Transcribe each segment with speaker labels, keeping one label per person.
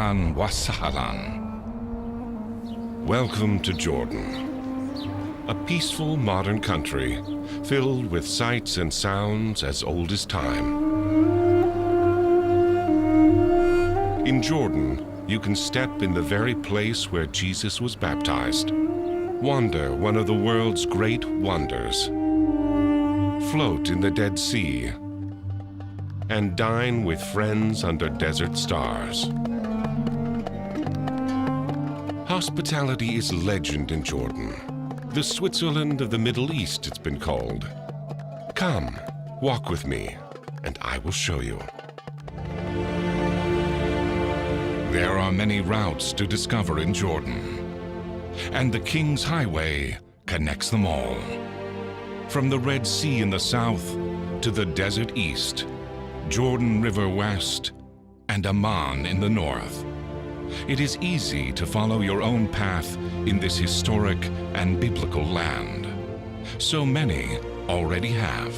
Speaker 1: Ahlan wa sahlan. Welcome to Jordan, a peaceful modern country filled with sights and sounds as old as time. In Jordan, you can step in the very place where Jesus was baptized, wander one of the world's great wonders, float in the Dead Sea, and dine with friends under desert stars. Hospitality is legend in Jordan, the Switzerland of the Middle East it's been called. Come, walk with me, and I will show you. There are many routes to discover in Jordan, and the King's Highway connects them all. From the Red Sea in the south to the desert east, Jordan River west, and Amman in the north. It is easy to follow your own path in this historic and biblical land. So many already have.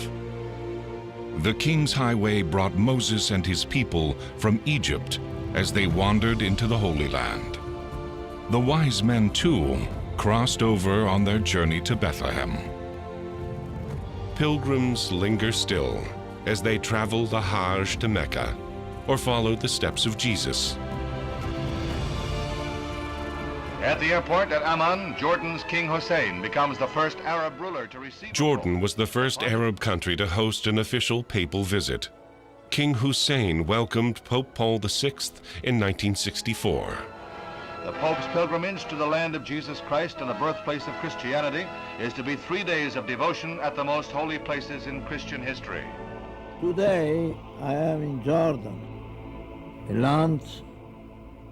Speaker 1: The King's Highway brought Moses and his people from Egypt as they wandered into the Holy Land. The wise men, too, crossed over on their journey to Bethlehem. Pilgrims linger still as they travel the Hajj to Mecca or follow the steps of Jesus.
Speaker 2: At the airport at Amman, Jordan's King Hussein becomes the first Arab ruler to receive...
Speaker 1: Jordan was the first Arab country to host an official papal visit. King Hussein welcomed Pope Paul VI in 1964.
Speaker 2: The Pope's pilgrimage to the land of Jesus Christ and the birthplace of Christianity is to be 3 days of devotion at the most holy places in Christian history.
Speaker 3: Today I am in Jordan, a land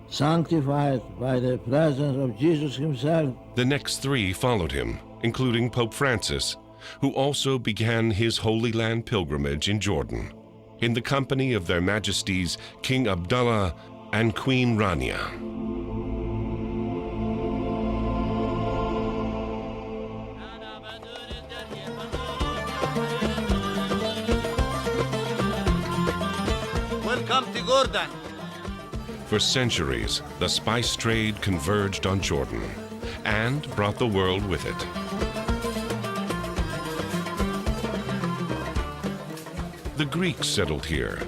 Speaker 3: sanctified by the presence of Jesus himself.
Speaker 1: The next three followed him, including Pope Francis, who also began his Holy Land pilgrimage in Jordan, in the company of their Majesties King Abdullah and Queen Rania.
Speaker 4: Welcome to Jordan.
Speaker 1: For centuries, the spice trade converged on Jordan and brought the world with it. The Greeks settled here.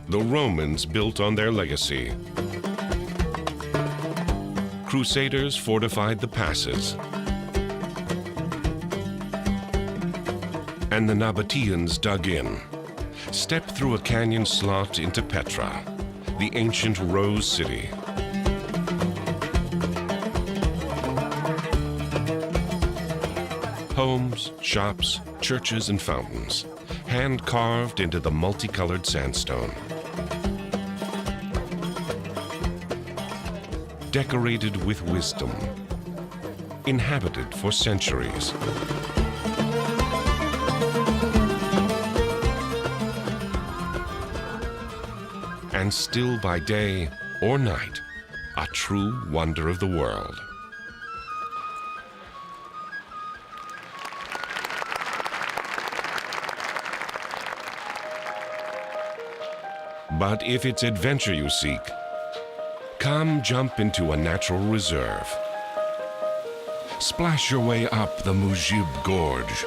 Speaker 1: The Romans built on their legacy. Crusaders fortified the passes. And the Nabateans dug in, stepped through a canyon slot into Petra, the ancient Rose City. Homes, shops, churches, and fountains, hand-carved into the multicolored sandstone. Decorated with wisdom, inhabited for centuries. And still by day or night, a true wonder of the world. But if it's adventure you seek, come jump into a natural reserve. Splash your way up the Mujib Gorge.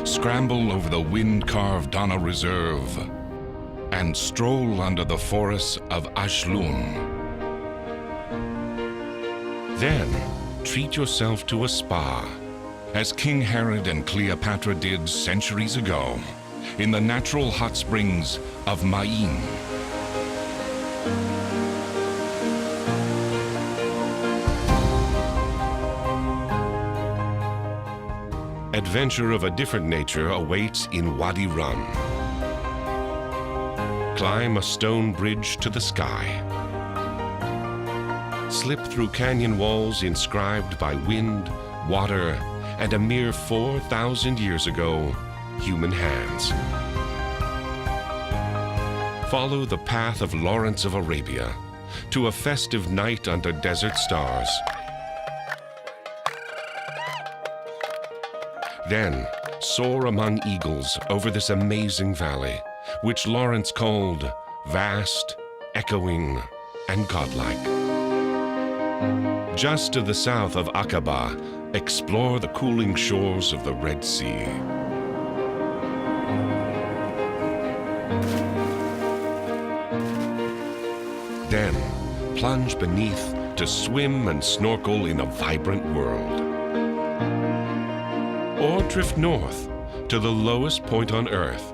Speaker 1: Scramble over the wind-carved Dana Reserve and stroll under the forests of Ashlun. Then treat yourself to a spa, as King Herod and Cleopatra did centuries ago in the natural hot springs of Ma'in. Adventure of a different nature awaits in Wadi Rum. Climb a stone bridge to the sky. Slip through canyon walls inscribed by wind, water, and a mere 4,000 years ago, human hands. Follow the path of Lawrence of Arabia to a festive night under desert stars. Then, soar among eagles over this amazing valley, which Lawrence called vast, echoing, and godlike. Just to the south of Aqaba, explore the cooling shores of the Red Sea. Then, plunge beneath to swim and snorkel in a vibrant world. Or drift north to the lowest point on Earth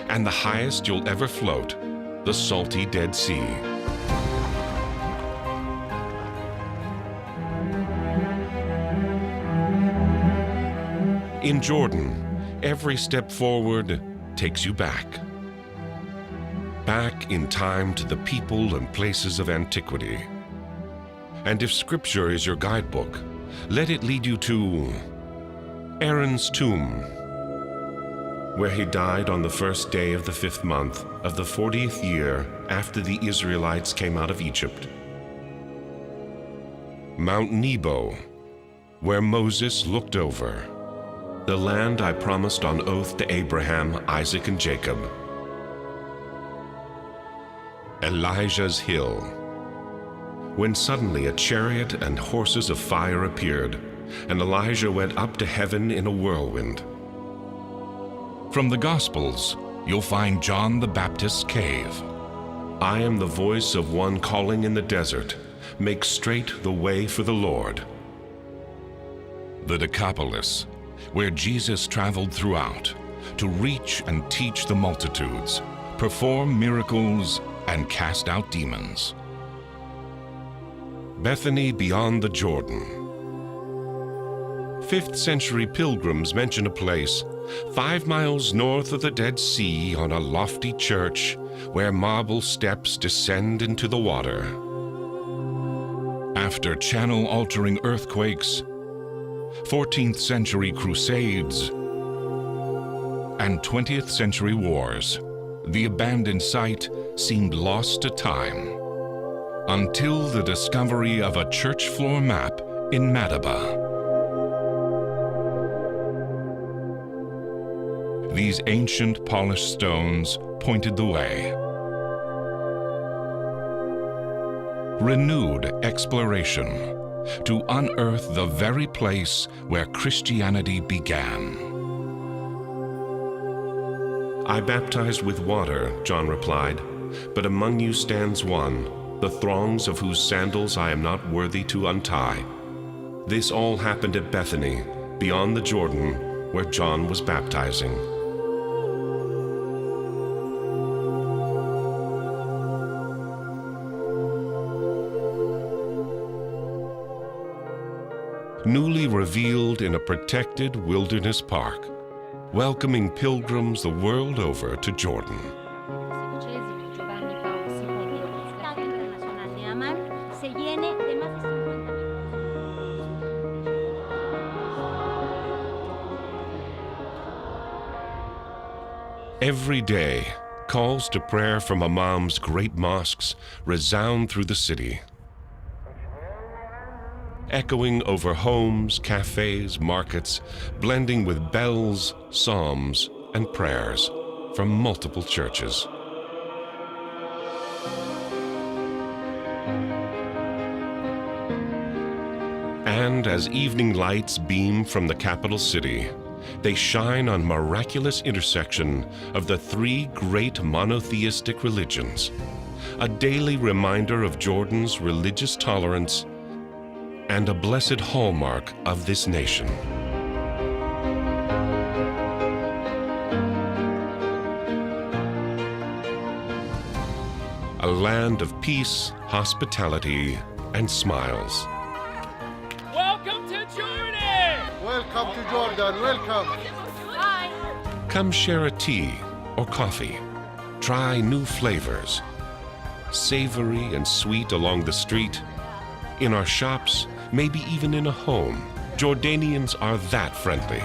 Speaker 1: and the highest you'll ever float, the salty Dead Sea. In Jordan, every step forward takes you back. Back in time to the people and places of antiquity. And if Scripture is your guidebook, let it lead you to Aaron's tomb, where he died on the first day of the 5th month of the 40th year after the Israelites came out of Egypt. Mount Nebo, where Moses looked over, the land I promised on oath to Abraham, Isaac, and Jacob. Elijah's Hill, when suddenly a chariot and horses of fire appeared, and Elijah went up to heaven in a whirlwind. From the Gospels, you'll find John the Baptist's cave.
Speaker 4: I am the voice of one calling in the desert, make straight the way for the Lord.
Speaker 1: The Decapolis, where Jesus traveled throughout to reach and teach the multitudes, perform miracles, and cast out demons. Bethany beyond the Jordan. 5th century pilgrims mention a place 5 miles north of the Dead Sea on a lofty church where marble steps descend into the water. After channel-altering earthquakes, 14th century crusades, and 20th century wars, the abandoned site seemed lost to time, until the discovery of a church floor map in Madaba. These ancient polished stones pointed the way. Renewed exploration to unearth the very place where Christianity began.
Speaker 4: I baptized with water, John replied, but among you stands one, the throngs of whose sandals I am not worthy to untie. This all happened at Bethany, beyond the Jordan, where John was baptizing.
Speaker 1: Newly revealed in a protected wilderness park, welcoming pilgrims the world over to Jordan.
Speaker 5: Giovanni Paolo II, Stato Internazionale de Amman, se llene de más de 50
Speaker 1: Every day, calls to prayer from Imam's great mosques resound through the city, echoing over homes, cafes, markets, blending with bells, psalms, and prayers from multiple churches. And as evening lights beam from the capital city, they shine on miraculous intersection of the 3 great monotheistic religions, a daily reminder of Jordan's religious tolerance and a blessed hallmark of this nation. A land of peace, hospitality, and smiles.
Speaker 6: Welcome to Jordan!
Speaker 7: Welcome to Jordan, welcome.
Speaker 5: Bye.
Speaker 1: Come share a tea or coffee. Try new flavors, savory and sweet along the street, in our shops, maybe even in a home. Jordanians are that friendly.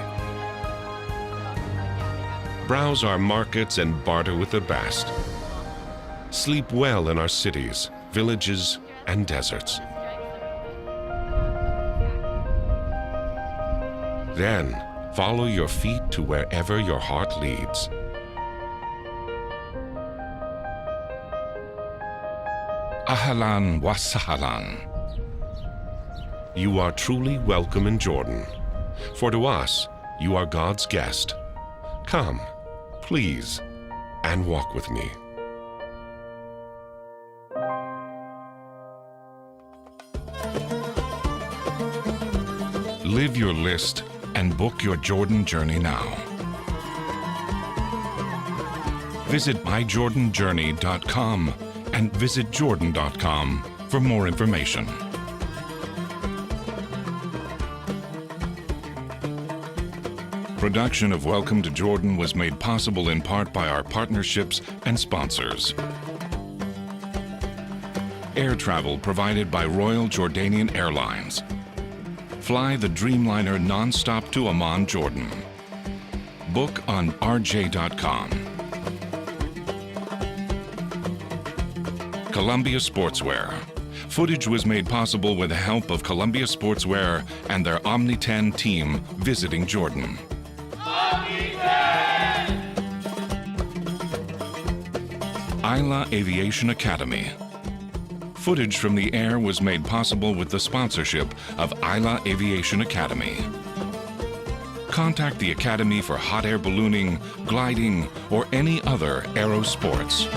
Speaker 1: Browse our markets and barter with the best. Sleep well in our cities, villages, and deserts. Then, Follow your feet to wherever your heart leads. Ahlan wa sahlan.
Speaker 4: You are truly welcome in Jordan, for to us you are God's guest. Come, please, and walk with me.
Speaker 1: Live your list and book your Jordan journey now. Visit myjordanjourney.com and visit jordan.com for more information. Production of Welcome to Jordan was made possible in part by our partnerships and sponsors. Air travel provided by Royal Jordanian Airlines. Fly the Dreamliner non-stop to Amman, Jordan. Book on rj.com. Columbia Sportswear. Footage was made possible with the help of Columbia Sportswear and their Omni 10 team visiting Jordan. Isla Aviation Academy. Footage from the air was made possible with the sponsorship of Isla Aviation Academy. Contact the Academy for hot air ballooning, gliding, or any other aero sports.